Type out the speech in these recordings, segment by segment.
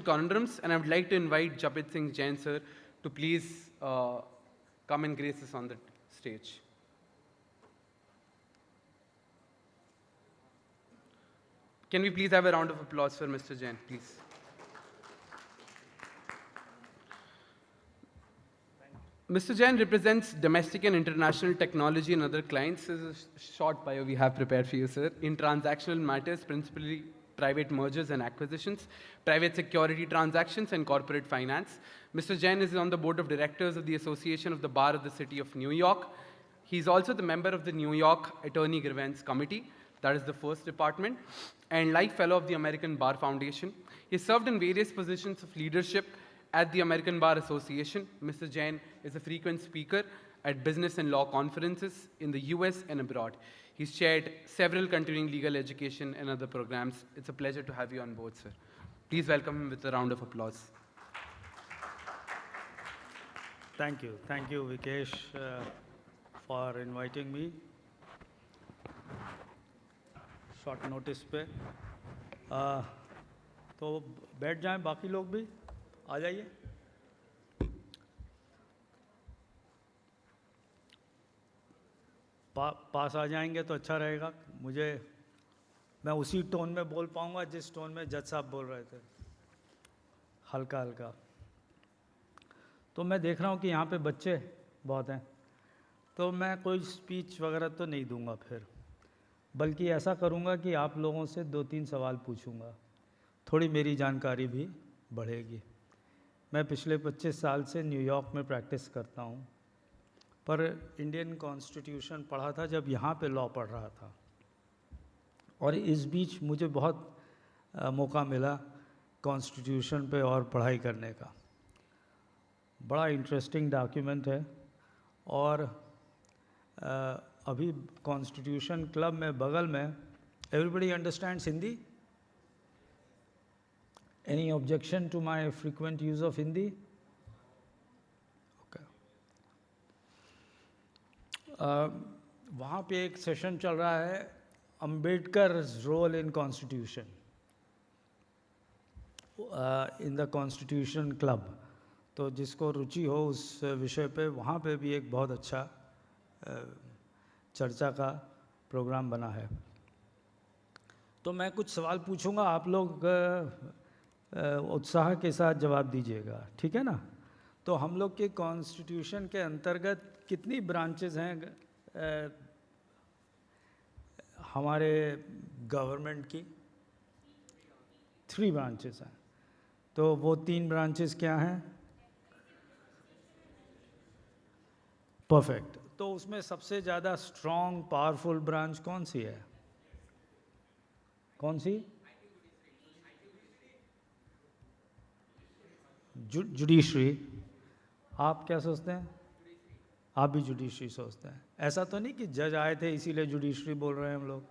conundrums, and I would like to invite Japit Singh Jain sir to please come and grace us on the stage. Can we please have a round of applause for Mr. Jain, please? Mr. Jain represents domestic and international technology and other clients. This is a short bio we have prepared for you, sir. In transactional matters, principally private mergers and acquisitions, private security transactions, and corporate finance. Mr. Jain is on the board of directors of the Association of the Bar of the City of New York. He's also the member of the New York Attorney Grievance Committee, that is the first department, and Life Fellow of the American Bar Foundation. He served in various positions of leadership at the American Bar Association. Mr. Jain is a frequent speaker at business and law conferences in the US and abroad. He's chaired several continuing legal education and other programs. It's a pleasure to have you on board, sir. Please welcome him with a round of applause. Thank you, Vikesh, for inviting me. Short notice पे तो बैठ जाएं, बाकी लोग भी आ जाइए। पास आ जाएंगे तो अच्छा रहेगा। मैं उसी टोन में बोल पाऊंगा जिस टोन में जज साहब बोल रहे थे, हल्का हल्का। तो मैं देख रहा हूँ कि यहाँ पे बच्चे बहुत हैं, तो मैं कोई स्पीच वगैरह तो नहीं दूंगा फिर, बल्कि ऐसा करूँगा कि आप लोगों से 2-3 सवाल पूछूँगा, थोड़ी मेरी जानकारी भी बढ़ेगी। मैं पिछले 25 साल से न्यूयॉर्क में प्रैक्टिस करता हूँ, पर इंडियन कॉन्स्टिट्यूशन पढ़ा था जब यहाँ पे लॉ पढ़ रहा था, और इस बीच मुझे बहुत मौका मिला कॉन्स्टिट्यूशन पे और पढ़ाई करने का। बड़ा इंटरेस्टिंग डॉक्यूमेंट है, और अभी कॉन्स्टिट्यूशन क्लब में बगल में, everybody understands Hindi? Any objection to my frequent use of Hindi? Okay. वहाँ पे एक सेशन चल रहा है, Ambedkar's role in constitution, in the constitution club. तो जिसको रुचि हो उस विषय पे, वहाँ पे भी एक बहुत अच्छा चर्चा का प्रोग्राम बना है। तो मैं कुछ सवाल पूछूंगा, आप लोग उत्साह के साथ जवाब दीजिएगा, ठीक है ना? तो हम लोग के कॉन्स्टिट्यूशन के अंतर्गत कितनी ब्रांचेस हैं हमारे गवर्नमेंट की? 3 ब्रांचेस हैं। तो वो 3 ब्रांचेस क्या हैं? परफेक्ट। तो उसमें सबसे ज़्यादा स्ट्रॉन्ग पावरफुल ब्रांच कौन सी है? कौन सी? जुडिशरी। आप क्या सोचते हैं? आप भी जुडिशरी सोचते हैं? ऐसा तो नहीं कि जज आए थे इसीलिए जुडिशरी बोल रहे हैं हम लोग,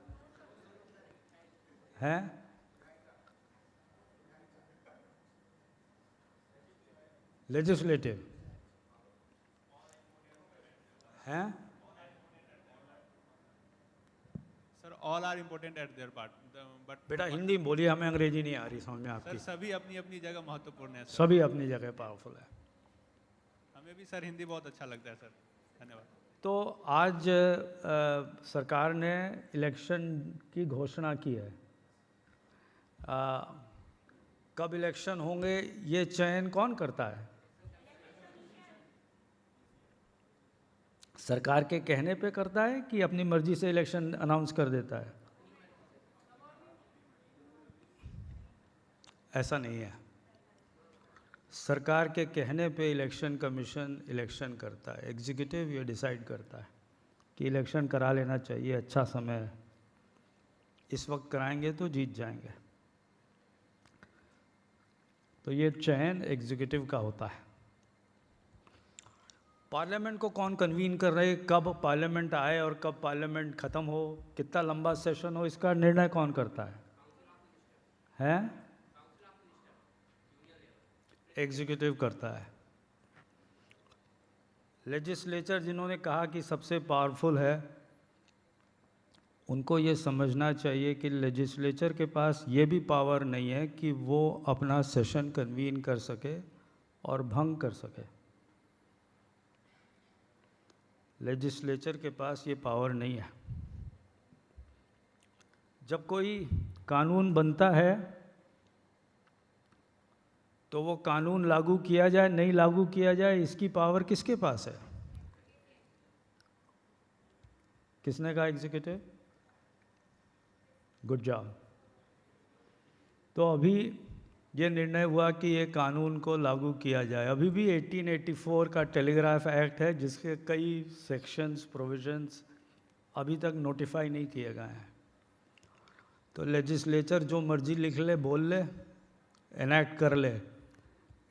हैं? लेजिस्लेटिव हैं? Sir all are important at their part, but बेटा हिंदी बोलिए, हमें अंग्रेजी नहीं आ रही समझ में आपकी। सर सभी अपनी अपनी जगह महत्वपूर्ण है सर। सभी अपनी जगह पावरफुल है। हमें भी सर हिंदी बहुत अच्छा लगता है सर। धन्यवाद। तो आज सरकार ने इलेक्शन की घोषणा की है। कब इलेक्शन होंगे ये चयन कौन करता है? सरकार के कहने पे करता है कि अपनी मर्जी से इलेक्शन अनाउंस कर देता है? ऐसा नहीं है। सरकार के कहने पे इलेक्शन कमीशन इलेक्शन करता है, एग्जीक्यूटिव ये डिसाइड करता है कि इलेक्शन करा लेना चाहिए, अच्छा समय है, इस वक्त कराएंगे तो जीत जाएंगे। तो ये चयन एग्जीक्यूटिव का होता है। पार्लियामेंट को कौन कन्वीन कर रहे, कब पार्लियामेंट आए और कब पार्लियामेंट ख़त्म हो, कितना लंबा सेशन हो, इसका निर्णय कौन करता है? हैं? एग्जीक्यूटिव करता है। लेजिस्लेचर जिन्होंने कहा कि सबसे पावरफुल है, उनको ये समझना चाहिए कि लेजिस्लेचर के पास ये भी पावर नहीं है कि वो अपना सेशन कन्वीन कर सके और भंग कर सके। लेजिस्लेचर के पास ये पावर नहीं है। जब कोई कानून बनता है तो वो कानून लागू किया जाए नहीं लागू किया जाए, इसकी पावर किसके पास है? किसने कहा? एग्जीक्यूटिव। Good job. तो अभी ये निर्णय हुआ कि ये कानून को लागू किया जाए। अभी भी 1884 का टेलीग्राफ एक्ट है जिसके कई सेक्शंस, प्रोविजंस अभी तक नोटिफाई नहीं किए गए हैं। तो लेजिस्लेचर जो मर्जी लिख ले, बोल ले, एनैक्ट कर ले,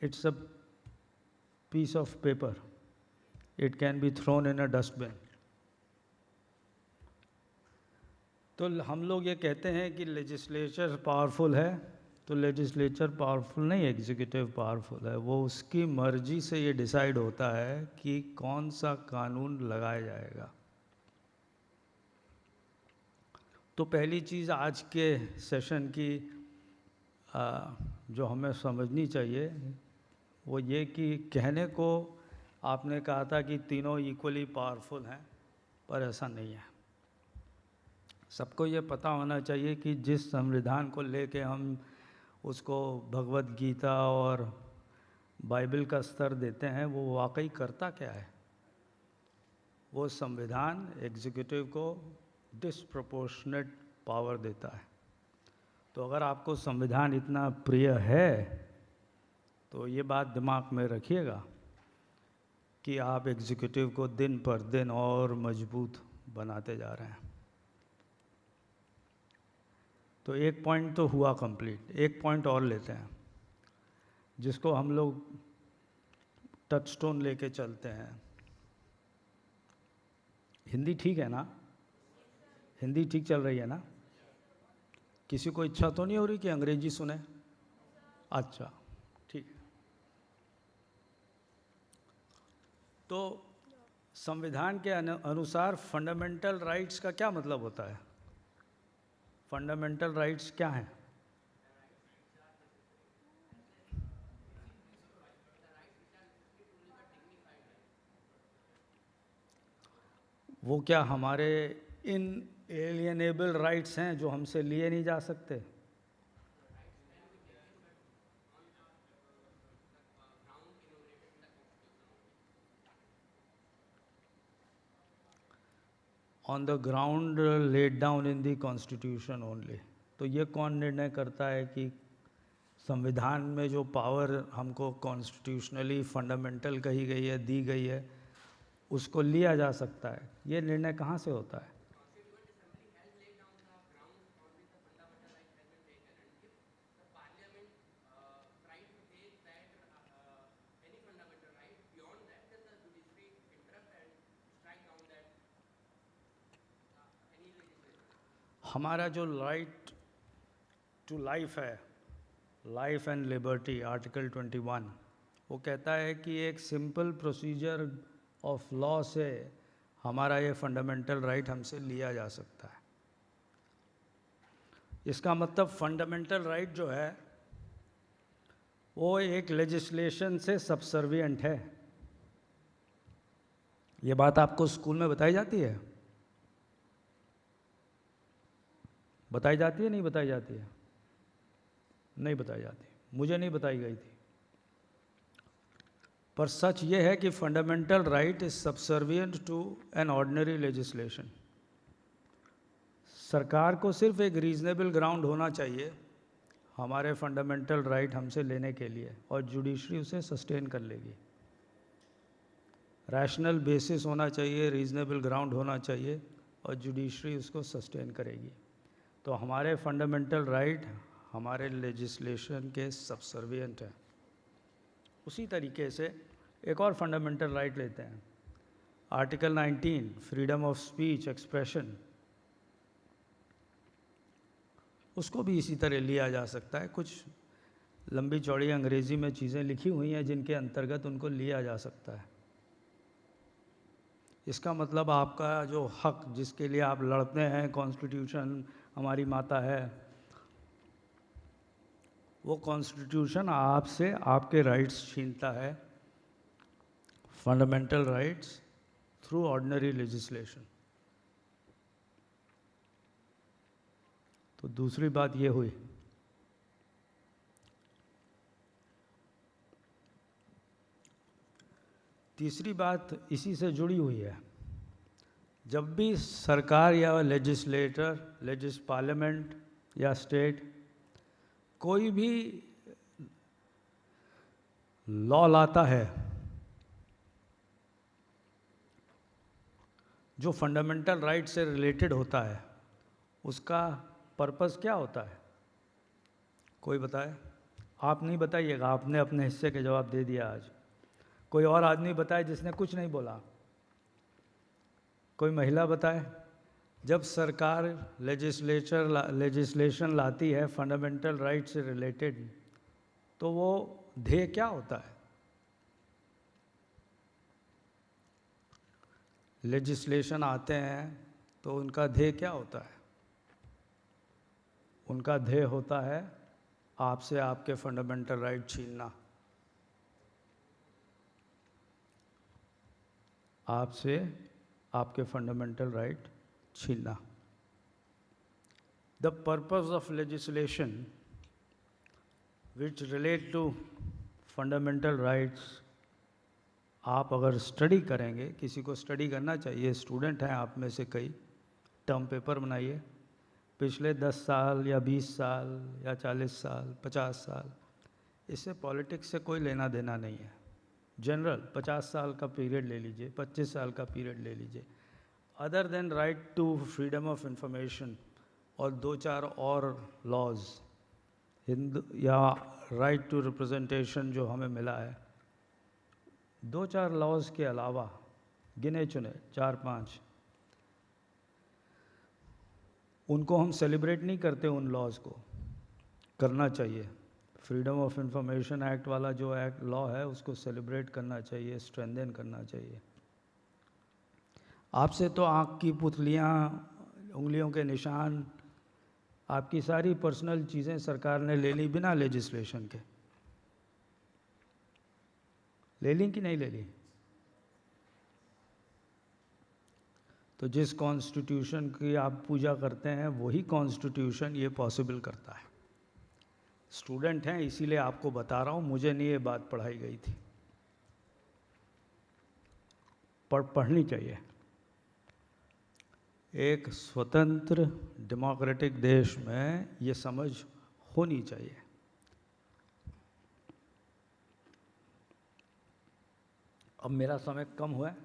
it's a piece of paper, it can be thrown in a dustbin. तो हम लोग ये कहते हैं कि लेजिस्लेचर पावरफुल है, तो लेजिस्लेचर पावरफुल नहीं, एग्जीक्यूटिव पावरफुल है। वो उसकी मर्जी से ये डिसाइड होता है कि कौन सा कानून लगाया जाएगा। तो पहली चीज़ आज के सेशन की जो हमें समझनी चाहिए वो ये कि कहने को आपने कहा था कि तीनों इक्वली पावरफुल हैं, पर ऐसा नहीं है। सबको ये पता होना चाहिए कि जिस संविधान को लेके हम उसको भगवत गीता और बाइबल का स्तर देते हैं वो वाकई करता क्या है। वो संविधान एग्जीक्यूटिव को डिसप्रोपोर्शनेट पावर देता है। तो अगर आपको संविधान इतना प्रिय है तो ये बात दिमाग में रखिएगा कि आप एग्जीक्यूटिव को दिन पर दिन और मजबूत बनाते जा रहे हैं। तो एक पॉइंट तो हुआ कंप्लीट, एक पॉइंट और लेते हैं जिसको हम लोग टचस्टोन लेके चलते हैं। हिंदी ठीक है ना? हिंदी ठीक चल रही है ना? किसी को इच्छा तो नहीं हो रही कि अंग्रेजी सुने? अच्छा, ठीक है। तो संविधान के अनुसार फंडामेंटल राइट्स का क्या मतलब होता है? फंडामेंटल राइट्स क्या हैं? वो क्या हमारे इनएलिएनेबल राइट्स हैं जो हमसे लिए नहीं जा सकते? On the ground laid down in the constitution only. तो ये कौन निर्णय करता है कि संविधान में जो पावर हमको कॉन्स्टिट्यूशनली फंडामेंटल कही गई है, दी गई है, उसको लिया जा सकता है? ये निर्णय कहाँ से होता है? हमारा जो राइट टू लाइफ है, लाइफ एंड लिबर्टी, आर्टिकल 21, वो कहता है कि एक सिंपल प्रोसीजर ऑफ लॉ से हमारा ये फंडामेंटल राइट हमसे लिया जा सकता है। इसका मतलब फंडामेंटल राइट जो है वो एक लेजिस्लेशन से सबसर्विएंट है। ये बात आपको स्कूल में बताई जाती है? बताई जाती है नहीं बताई जाती है? नहीं बताई जाती, मुझे नहीं बताई गई थी। पर सच ये है कि fundamental right is subservient to an ordinary legislation. सरकार को सिर्फ एक रीजनेबल ग्राउंड होना चाहिए हमारे फंडामेंटल राइट हमसे लेने के लिए, और जुडिशरी उसे सस्टेन कर लेगी। रैशनल बेसिस होना चाहिए, रीजनेबल ग्राउंड होना चाहिए, और जुडिशरी उसको सस्टेन करेगी। तो हमारे फंडामेंटल राइट हमारे लेजिस्लेशन के सबसर्विएंट हैं। उसी तरीके से एक और फंडामेंटल राइट लेते हैं, article 19, freedom of speech, expression. उसको भी इसी तरह लिया जा सकता है। कुछ लंबी चौड़ी अंग्रेज़ी में चीज़ें लिखी हुई हैं जिनके अंतर्गत उनको लिया जा सकता है। इसका मतलब आपका जो हक जिसके लिए आप लड़ते हैं, कॉन्स्टिट्यूशन हमारी माता है, वो कॉन्स्टिट्यूशन आपसे आपके राइट्स छीनता है, fundamental rights, through ordinary legislation. तो दूसरी बात ये हुई। तीसरी बात इसी से जुड़ी हुई है। जब भी सरकार या पार्लियामेंट या स्टेट कोई भी लॉ लाता है जो फंडामेंटल राइट से रिलेटेड होता है, उसका पर्पस क्या होता है? कोई बताए? आप नहीं बताइएगा, आपने अपने हिस्से के जवाब दे दिया आज। कोई और आदमी बताए जिसने कुछ नहीं बोला? कोई महिला बताए? जब सरकार लेजिस्लेशन लाती है फंडामेंटल राइट से रिलेटेड, तो वो ध्येय क्या होता है? लेजिस्लेशन आते हैं तो उनका ध्येय क्या होता है? उनका ध्येय होता है आपसे आपके फंडामेंटल राइट छीनना, आपसे आपके फंडामेंटल राइट छीनना। The purpose of legislation which relate to fundamental rights, आप अगर स्टडी करेंगे, किसी को स्टडी करना चाहिए, स्टूडेंट हैं आप में से कई, टर्म पेपर बनाइए, पिछले 10 साल या 20 साल या 40 साल 50 साल, इससे पॉलिटिक्स से कोई लेना देना नहीं है। जनरल 50 साल का पीरियड ले लीजिए, 25 साल का पीरियड ले लीजिए। Other than right to freedom of information और 2-4 और लॉज हिंदू या राइट टू रिप्रेजेंटेशन जो हमें मिला है, 2-4 लॉज के अलावा गिने चुने 4-5, उनको हम सेलिब्रेट नहीं करते। उन लॉज को करना चाहिए। फ्रीडम ऑफ इंफॉर्मेशन एक्ट वाला जो एक्ट लॉ है उसको सेलिब्रेट करना चाहिए, स्ट्रेंथन करना चाहिए। आपसे तो आँख की पुतलियाँ, उंगलियों के निशान, आपकी सारी पर्सनल चीज़ें सरकार ने ले ली बिना लेजिस्लेशन के। ले ली कि नहीं ले ली? तो जिस कॉन्स्टिट्यूशन की आप पूजा करते हैं वही कॉन्स्टिट्यूशन ये पॉसिबल करता है। स्टूडेंट हैं इसीलिए आपको बता रहा हूँ, मुझे नहीं ये बात पढ़ाई गई थी, पढ़नी चाहिए। एक स्वतंत्र डेमोक्रेटिक देश में ये समझ होनी चाहिए। अब मेरा समय कम हुआ है,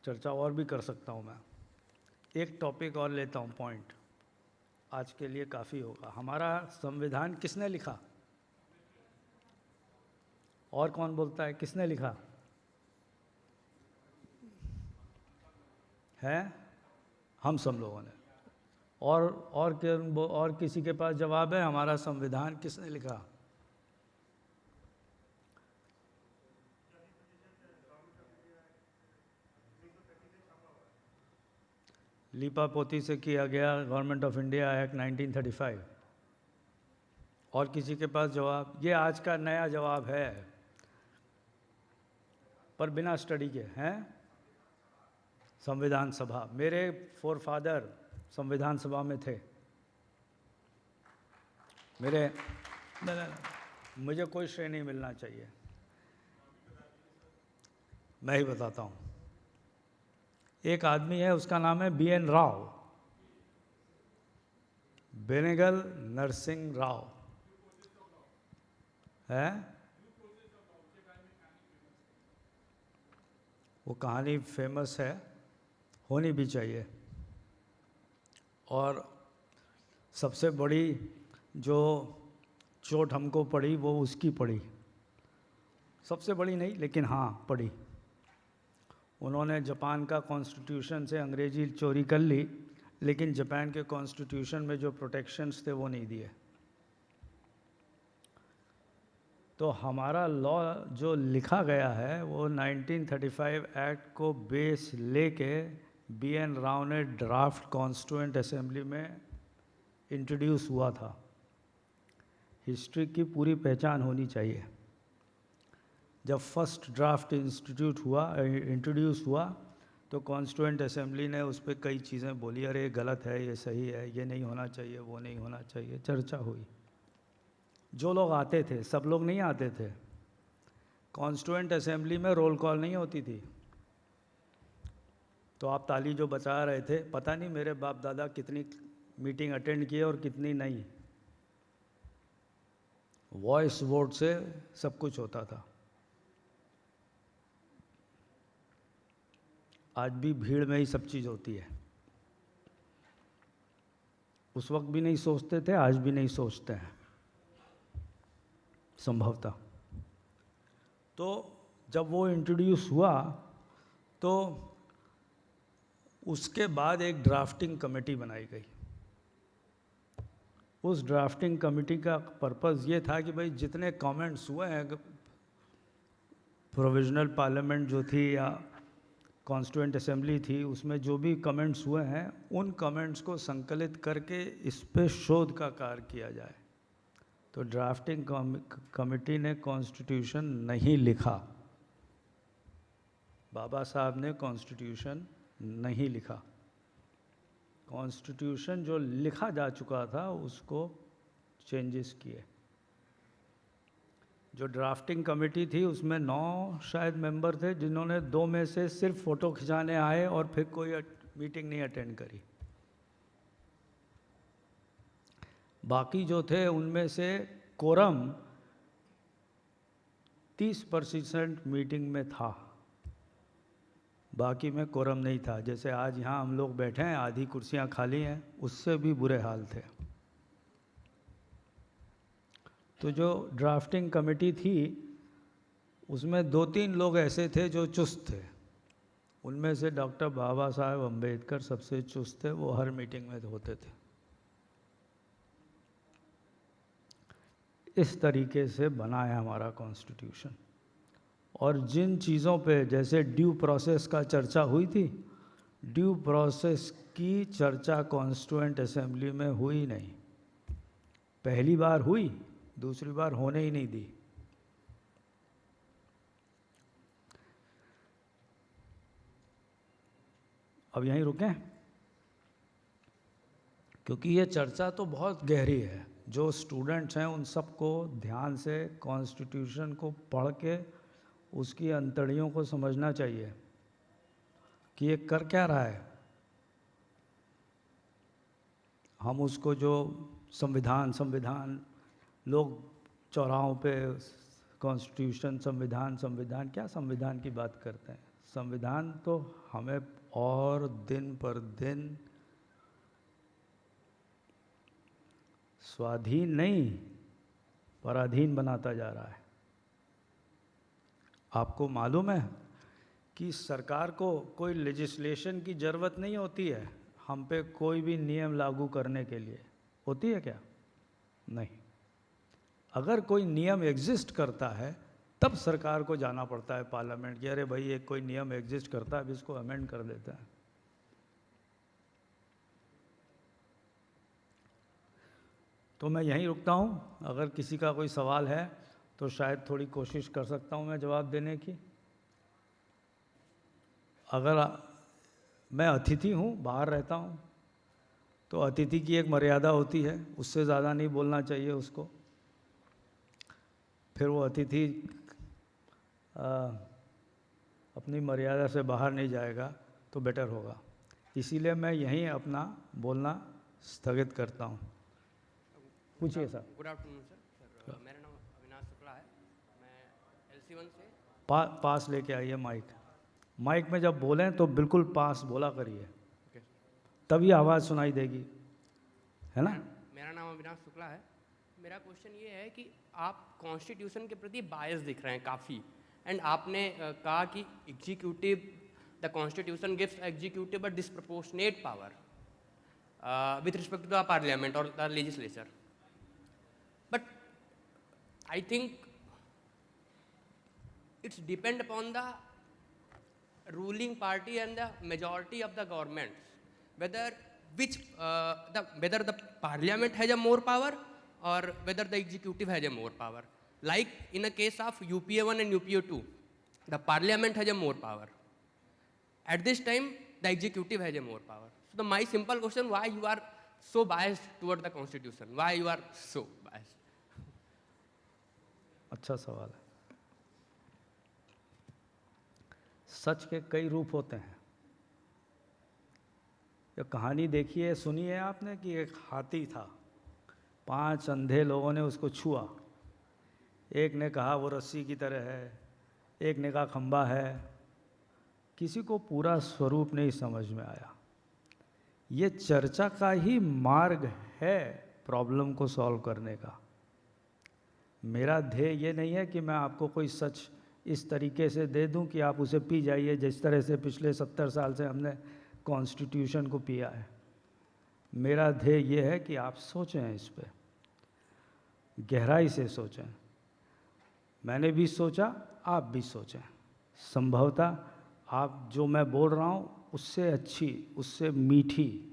चर्चा और भी कर सकता हूँ मैं। एक टॉपिक और लेता हूँ, पॉइंट आज के लिए काफ़ी होगा। हमारा संविधान किसने लिखा? और कौन बोलता है किसने लिखा है? हम सब लोगों ने। और किसी के पास जवाब है? हमारा संविधान किसने लिखा? लीपा पोती से किया गया, गवर्नमेंट ऑफ इंडिया एक्ट 1935। और किसी के पास जवाब? ये आज का नया जवाब है, पर बिना स्टडी के हैं। संविधान सभा। मेरे फोरफादर संविधान सभा में थे। मुझे कोई श्रेय नहीं मिलना चाहिए, मैं ही बताता हूँ। एक आदमी है, उसका नाम है BN राव, बेनेगल नरसिंह राव है। वो कहानी फेमस है, होनी भी चाहिए। और सबसे बड़ी जो चोट हमको पड़ी वो उसकी पड़ी, सबसे बड़ी नहीं लेकिन हाँ पड़ी। उन्होंने जापान का कॉन्स्टिट्यूशन से अंग्रेजी चोरी कर ली, लेकिन जापान के कॉन्स्टिट्यूशन में जो प्रोटेक्शंस थे वो नहीं दिए। तो हमारा लॉ जो लिखा गया है वो 1935 एक्ट को बेस लेके बी एन राव ने ड्राफ्ट कॉन्स्टिट्यूएंट असेंबली में इंट्रोड्यूस हुआ था। हिस्ट्री की पूरी पहचान होनी चाहिए। जब फर्स्ट ड्राफ्ट इंट्रोड्यूस हुआ तो कॉन्स्टिट्यूएंट असेंबली ने उस पर कई चीज़ें बोली, अरे ये गलत है, ये सही है, ये नहीं होना चाहिए, वो नहीं होना चाहिए, चर्चा हुई। जो लोग आते थे, सब लोग नहीं आते थे। कॉन्स्टिट्यूएंट असेंबली में रोल कॉल नहीं होती थी। तो आप ताली जो बचा रहे थे, पता नहीं मेरे बाप दादा कितनी मीटिंग अटेंड किए और कितनी नहीं। वॉइस वोट से सब कुछ होता था। आज भी भीड़ में ही सब चीज़ होती है। उस वक्त भी नहीं सोचते थे, आज भी नहीं सोचते हैं संभवतः। तो जब वो इंट्रोड्यूस हुआ तो उसके बाद एक ड्राफ्टिंग कमेटी बनाई गई। उस ड्राफ्टिंग कमेटी का पर्पस ये था कि भाई जितने कमेंट्स हुए हैं, प्रोविजनल पार्लियामेंट जो थी या कॉन्स्टिट्यूएंट असेंबली थी, उसमें जो भी कमेंट्स हुए हैं उन कमेंट्स को संकलित करके इस पे शोध का कार्य किया जाए। तो ड्राफ्टिंग कमेटी ने कॉन्स्टिट्यूशन नहीं लिखा। बाबा साहब ने कॉन्स्टिट्यूशन नहीं लिखा। कॉन्स्टिट्यूशन जो लिखा जा चुका था उसको चेंजेस किए। जो ड्राफ्टिंग कमेटी थी उसमें 9 शायद मेंबर थे, जिन्होंने 2 में से सिर्फ फ़ोटो खिंचाने आए और फिर कोई मीटिंग नहीं अटेंड करी। बाकी जो थे उनमें से कोरम 30% मीटिंग में था, बाकी में कोरम नहीं था। जैसे आज यहाँ हम लोग बैठे हैं, आधी कुर्सियाँ खाली हैं, उससे भी बुरे हाल थे। तो जो ड्राफ्टिंग कमेटी थी उसमें 2-3 लोग ऐसे थे जो चुस्त थे। उनमें से डॉक्टर बाबा साहेब अम्बेडकर सबसे चुस्त थे, वो हर मीटिंग में होते थे। इस तरीके से बना है हमारा कॉन्स्टिट्यूशन। और जिन चीज़ों पे जैसे ड्यू प्रोसेस का चर्चा हुई थी, ड्यू प्रोसेस की चर्चा कॉन्स्टिट्यूएंट असेंबली में हुई नहीं। पहली बार हुई, दूसरी बार होने ही नहीं दी। अब यहीं रुकें, क्योंकि ये चर्चा तो बहुत गहरी है। जो स्टूडेंट्स हैं उन सबको ध्यान से कॉन्स्टिट्यूशन को पढ़ के उसकी अंतड़ियों को समझना चाहिए कि ये कर क्या रहा है। हम उसको जो संविधान लोग चौराहों पे कॉन्स्टिट्यूशन संविधान क्या संविधान की बात करते हैं। संविधान तो हमें और दिन पर दिन स्वाधीन नहीं पराधीन बनाता जा रहा है। आपको मालूम है कि सरकार को कोई लेजिस्लेशन की ज़रूरत नहीं होती है हम पे कोई भी नियम लागू करने के लिए। होती है क्या? नहीं। अगर कोई नियम एग्जिस्ट करता है तब सरकार को जाना पड़ता है पार्लियामेंट की, अरे भाई एक कोई नियम एग्जिस्ट करता है, अब इसको अमेंड कर देते हैं। तो मैं यहीं रुकता हूँ। अगर किसी का कोई सवाल है तो शायद थोड़ी कोशिश कर सकता हूँ मैं जवाब देने की। अगर मैं अतिथि हूँ, बाहर रहता हूँ, तो अतिथि की एक मर्यादा होती है, उससे ज़्यादा नहीं बोलना चाहिए उसको। फिर वो अतिथि अपनी मर्यादा से बाहर नहीं जाएगा तो बेटर होगा। इसीलिए मैं यहीं अपना बोलना स्थगित करता हूँ। पूछिए सर। Good afternoon sir. मेरा नाम अविनाश शुक्ला है। मैं LC1 से पास लेके आइए माइक में जब बोलें तो बिल्कुल पास बोला करिए, तभी आवाज़ सुनाई देगी, है ना। मेरा नाम अविनाश शुक्ला है। मेरा क्वेश्चन ये है कि आप कॉन्स्टिट्यूशन के प्रति बायस दिख रहे हैं काफ़ी, एंड आपने कहा कि executive the constitution gives executive a disproportionate power with respect to the parliament और the legislature. But I think it's depend upon the ruling party and the majority of the government, whether whether the parliament has a more power or whether the executive has a more power. Like in a case of UPA 1 and UPA 2, the parliament has a more power. At this time, the executive has a more power. So my simple question: why you are so biased toward the constitution? Why you are so biased? अच्छा सवाल है। सच के कई रूप होते हैं। ये कहानी देखिए, सुनी है आपने कि एक हाथी था, 5 अंधे लोगों ने उसको छुआ। एक ने कहा वो रस्सी की तरह है, एक ने कहा खंबा है, किसी को पूरा स्वरूप नहीं समझ में आया। ये चर्चा का ही मार्ग है प्रॉब्लम को सॉल्व करने का। मेरा ध्येय ये नहीं है कि मैं आपको कोई सच इस तरीके से दे दूं कि आप उसे पी जाइए, जिस तरह से पिछले 70 साल से हमने कॉन्स्टिट्यूशन को पिया है। मेरा ध्येय ये है कि आप सोचें, इस पे गहराई से सोचें। मैंने भी सोचा, आप भी सोचें। संभवतः आप जो मैं बोल रहा हूँ उससे अच्छी, उससे मीठी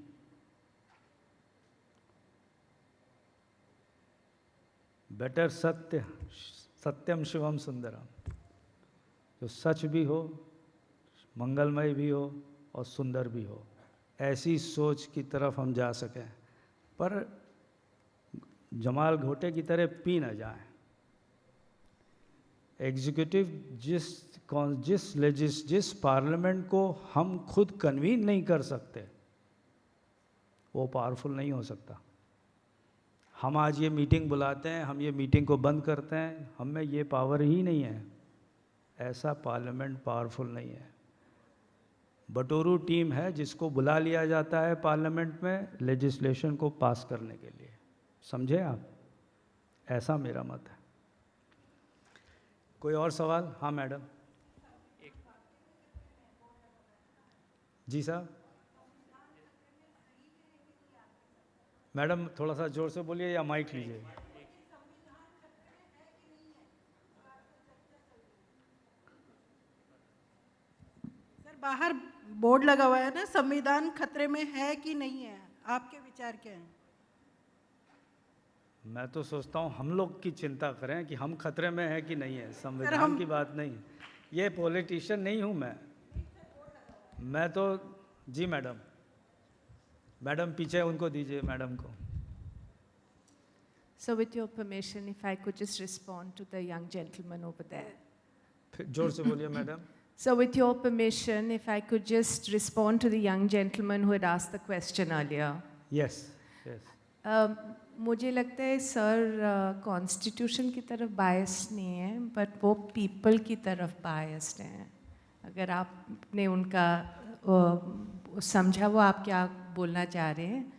बेटर सत्य सत्यम शिवम सुंदरम, जो सच भी हो, मंगलमय भी हो और सुंदर भी हो, ऐसी सोच की तरफ हम जा सकें, पर जमाल घोटे की तरह पी न जाएं। एग्जीक्यूटिव जिस पार्लियामेंट को हम खुद कन्वीन नहीं कर सकते, वो पावरफुल नहीं हो सकता। हम आज ये मीटिंग बुलाते हैं, हम ये मीटिंग को बंद करते हैं, हम में ये पावर ही नहीं है। ऐसा पार्लियामेंट पावरफुल नहीं है। बटोरू टीम है जिसको बुला लिया जाता है पार्लियामेंट में लेजिस्लेशन को पास करने के लिए। समझे आप? ऐसा मेरा मत है। कोई और सवाल? हाँ मैडम। जी साहब। मैडम थोड़ा सा जोर से बोलिए या माइक लीजिए। सर, बाहर बोर्ड लगा हुआ है ना, संविधान खतरे में है कि नहीं है, आपके विचार क्या हैं? मैं तो सोचता हूँ हम लोग की चिंता करें कि हम खतरे में हैं कि नहीं है, संविधान की बात नहीं। ये पॉलिटिशियन नहीं हूँ मैं तो। जी मैडम, मैडम पीछे उनको दीजिए, मैडम को। So with your permission, if I could just respond to the young gentleman over there. फिर जोर से बोलिए madam. So with your permission, if I could just respond to the young gentleman who had asked the question earlier. Yes, yes. मुझे लगता है sir constitution की तरफ बायस नहीं है, बट वो पीपल की तरफ बायस्ड हैं। अगर आपने उनका समझा वो आप क्या बोलना चाह रहे हैं,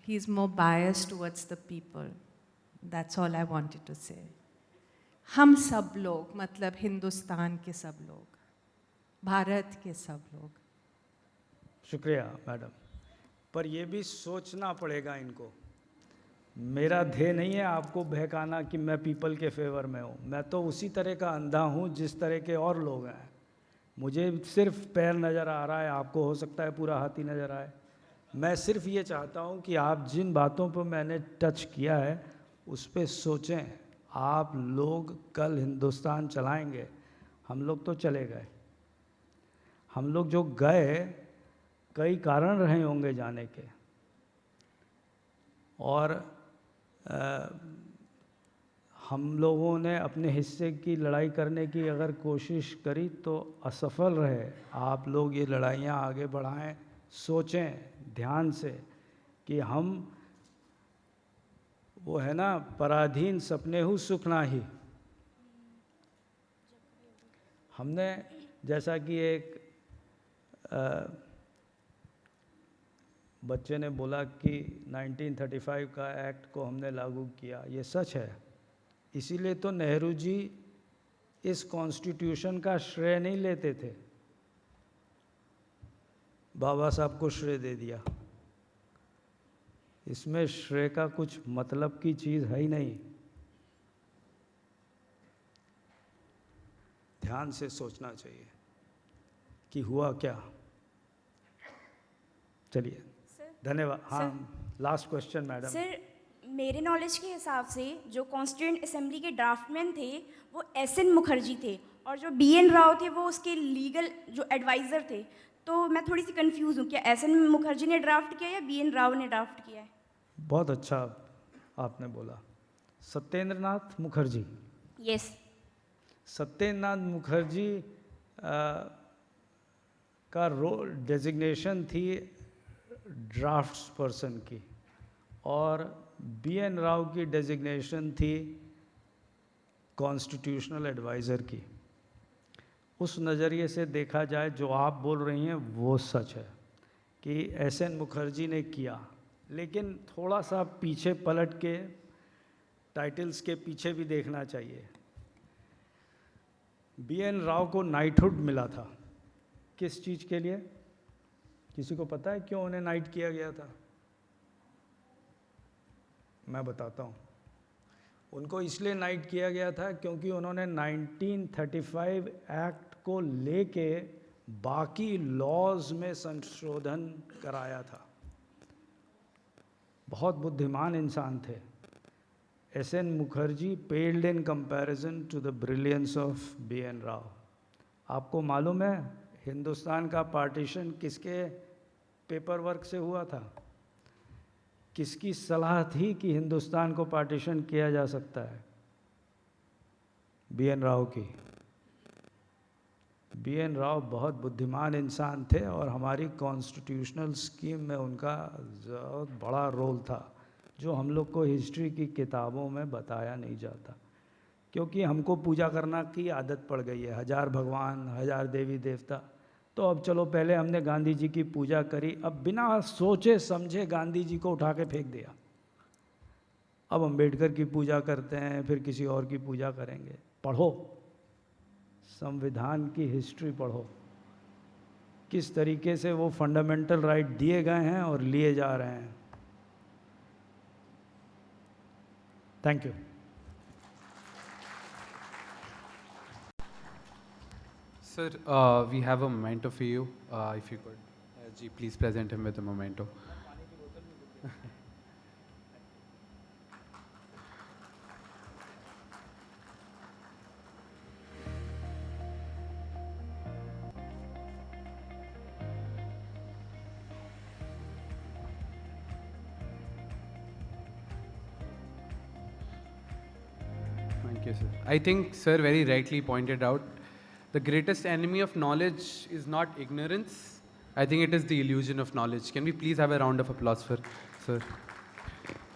he is more biased towards the people. That's all I wanted to say. हम सब लोग, मतलब हिंदुस्तान के सब लोग, भारत के सब लोग। शुक्रिया मैडम, पर ये भी सोचना पड़ेगा इनको। मेरा ध्येय नहीं है आपको बहकाना कि मैं पीपल के फेवर में हूँ। मैं तो उसी तरह का अंधा हूँ जिस तरह के और लोग हैं। मुझे सिर्फ पैर नज़र आ रहा है, आपको हो सकता है पूरा हाथी नज़र आए। मैं सिर्फ ये चाहता हूँ कि आप जिन बातों पर मैंने टच किया है उस पर सोचें। आप लोग कल हिंदुस्तान चलाएंगे, हम लोग तो चले गए। हम लोग जो गए, कई कारण रहे होंगे जाने के, और हम लोगों ने अपने हिस्से की लड़ाई करने की अगर कोशिश करी तो असफल रहे। आप लोग ये लड़ाइयाँ आगे बढ़ाएं, सोचें ध्यान से कि हम, वो है ना, पराधीन सपने हूँ सुख नाही। हमने, जैसा कि एक बच्चे ने बोला कि 1935 का एक्ट को हमने लागू किया, ये सच है। इसीलिए तो नेहरू जी इस कॉन्स्टिट्यूशन का श्रेय नहीं लेते थे, बाबा साहब को श्रेय दे दिया। इसमें श्रेय का कुछ मतलब की चीज़ है ही नहीं। ध्यान से सोचना चाहिए कि हुआ क्या। चलिए, धन्यवाद। हाँ, लास्ट क्वेश्चन मैडम। सर, मेरे नॉलेज के हिसाब से जो कॉन्स्टिट्यूएंट असेंबली के ड्राफ्टमैन थे वो एस.एन. मुखर्जी थे, और जो बी.एन. राव थे वो उसके लीगल जो एडवाइज़र थे। तो मैं थोड़ी सी कंफ्यूज हूँ, क्या एस.एन. मुखर्जी ने ड्राफ्ट किया या बी.एन. राव ने ड्राफ्ट किया है? बहुत अच्छा आपने बोला। सत्येंद्रनाथ मुखर्जी। यस। सत्येंद्रनाथ मुखर्जी का रोल डेजिग्नेशन थी ड्राफ्ट्स पर्सन की, और बी.एन. राव की डेजिग्नेशन थी कॉन्स्टिट्यूशनल एडवाइज़र की। उस नज़रिए से देखा जाए जो आप बोल रही हैं वो सच है कि एस.एन. मुखर्जी ने किया, लेकिन थोड़ा सा पीछे पलट के टाइटल्स के पीछे भी देखना चाहिए। बी.एन. राव को नाइटहुड मिला था, किस चीज़ के लिए? किसी को पता है क्यों उन्हें नाइट किया गया था? मैं बताता हूँ। उनको इसलिए नाइट किया गया था क्योंकि उन्होंने 1935 एक्ट को लेके बाकी लॉज में संशोधन कराया था। बहुत बुद्धिमान इंसान थे। SN. Mukherjee paled in comparison to the brilliance of B.N. Rao. आपको मालूम है हिंदुस्तान का पार्टीशन किसके पेपर वर्क से हुआ था? किसकी सलाह थी कि हिंदुस्तान को पार्टीशन किया जा सकता है? बी.एन. राव की। बी.एन. राव बहुत बुद्धिमान इंसान थे और हमारी कॉन्स्टिट्यूशनल स्कीम में उनका बहुत बड़ा रोल था, जो हम लोग को हिस्ट्री की किताबों में बताया नहीं जाता, क्योंकि हमको पूजा करना की आदत पड़ गई है। 1000 भगवान, 1000 देवी देवता। तो अब चलो, पहले हमने गांधी जी की पूजा करी, अब बिना सोचे समझे गांधी जी को उठा के फेंक दिया। अब अंबेडकर की पूजा करते हैं, फिर किसी और की पूजा करेंगे। पढ़ो, संविधान की हिस्ट्री पढ़ो, किस तरीके से वो फंडामेंटल राइट दिए गए हैं और लिए जा रहे हैं। Thank you. Sir, we have a memento for you. If you could, Ji, please present him with a memento. Thank you, sir. I think sir very rightly pointed out, the greatest enemy of knowledge is not ignorance. I think it is the illusion of knowledge. Can we please have a round of applause for sir?